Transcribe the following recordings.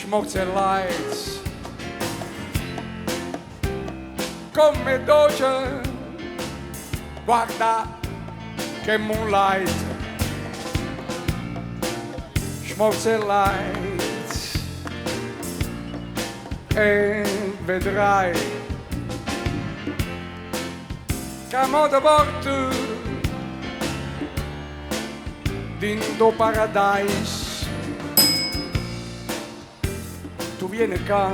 Smokes and lights, come dolce, guarda che moonlight. Smokes and lights, e vedrai che a modo porto dentro paradise. Tu vieni qua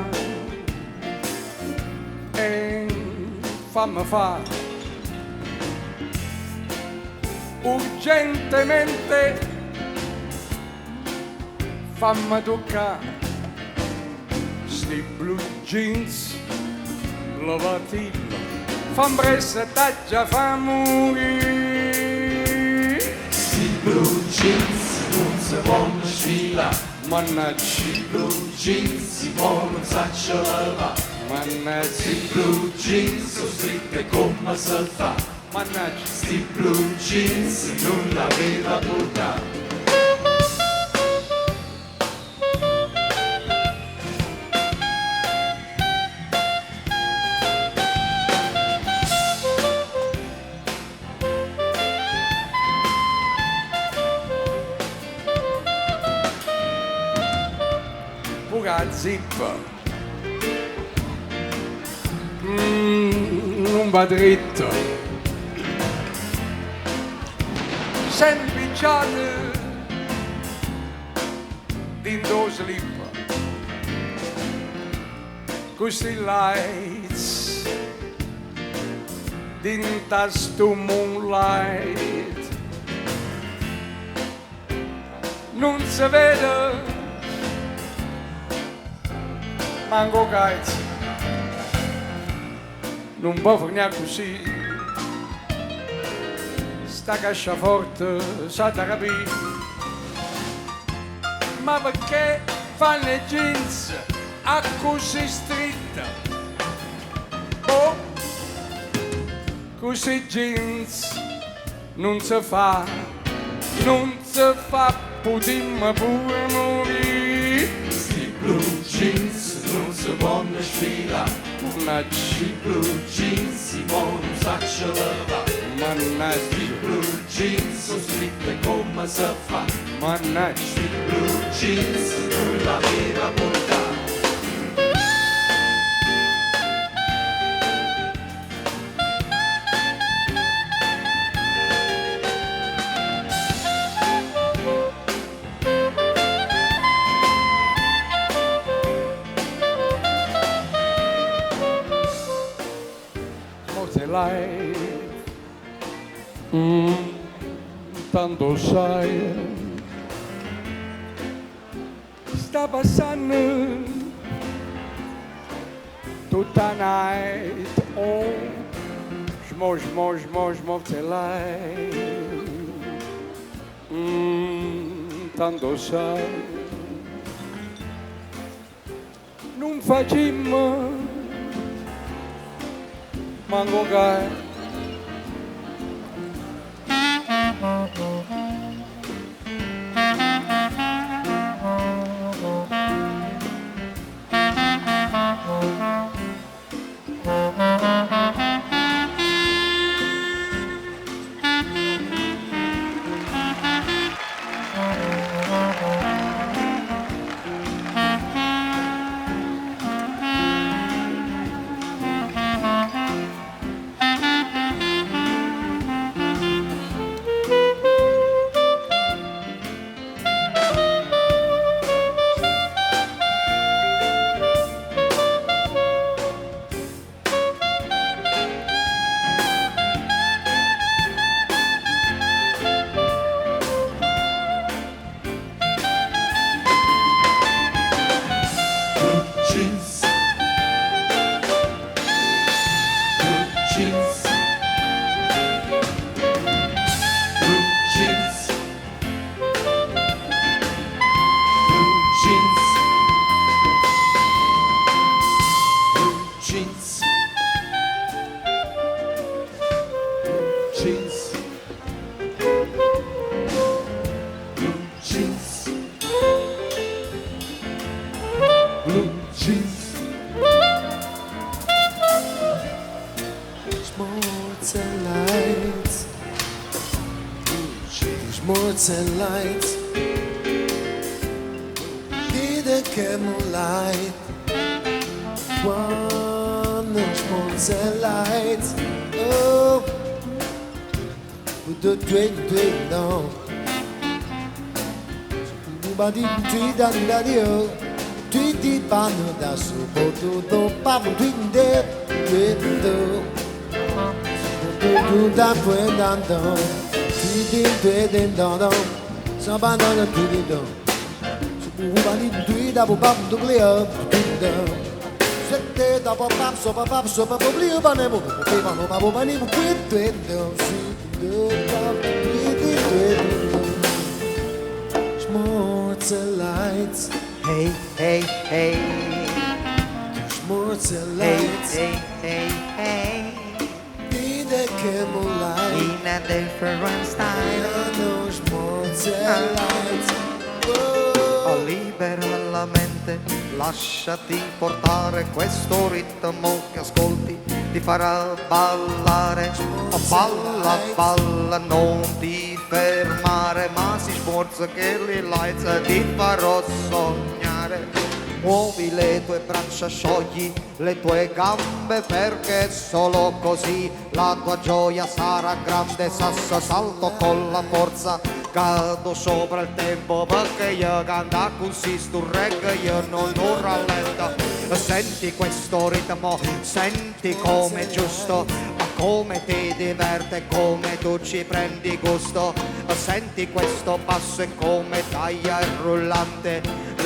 e fammi fa urgentemente, fammi toccare sti blue jeans lavati, fammi prestare già fa morire. Sti blue jeans non si vanno sfilare, Mannaggia, i blue jeans si muovono, saccio lavare. mannaggia, Sti blue jeans sono scritte come si fa. mannaggia. Sti blue jeans non l'aveva portato. Pura zippa, non va dritto, sandwicciate dentro slip, questi lights, dentro sto moonlight, non si vede manco kites, non può finire così, sta casciaforte sa da capire, ma perché fanno le jeans a così stretta? Oh, così jeans non si fa, potremmo pure morire. Sti blue jeans non si vanno sfilare, Mannaggia, i blue jeans si muovono, saccio lavare. mannaggia, I blue jeans sono scritte come si fa. mannaggia. I blue jeans non l'aveva portato. Life, tanto sai, sta passando tutta night, oh, smo, te life, tanto sai, non facciamo mango guy. the candlelight, one small light. Oh, with the twin down. Nobody tweet and daddy oh, tweet it panno da sopra tutto papo twin de twin do da twin down tweet it down sabana tweet it down. Nobody tweet up papo to clear twin down. Sette da pop so probably banemo pepano papo banemo twin down see the lights, Hey, hey, hey. Schmorze Hey, lights, hey, hey, hey. die the candlelight, In a different style. piano schmorze lights. Oh, libera la mente, lasciati portare, questo ritmo che ascolti ti farà ballare. Oh, balla, balla, non ti fermare, ma si sforza che le lights ti farò sognare. Muovi le tue braccia, sciogli le tue gambe, perché solo così la tua gioia sarà grande. Sasso, salto con la forza, cado sopra il tempo, perché io canta così sto reggae, io non rallento. Senti questo ritmo, senti come è giusto, come ti diverte, come tu ci prendi gusto. Senti questo passo e come taglia il rullante,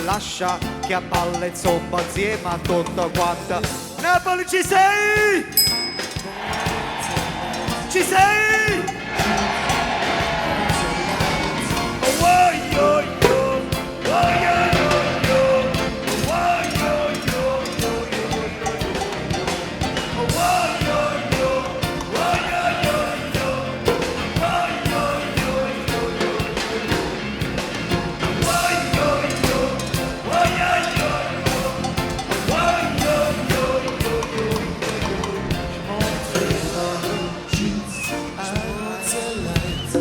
lascia che a balle insomma insieme a tutto quanto. Napoli ci sei? Ci sei? Oh, oh, yo, yo. Oh, yo, yo, yo. Oh, yo, yo, yo, yo, yo, yo. Oh, yo, yo. Oh, yo, yo, yo. Oh, yo, yo, yo, yo. Oh, yo, yo. Oh, yo, yo, yo. Oh, yo, yo, yo, yo. Schmorze lights,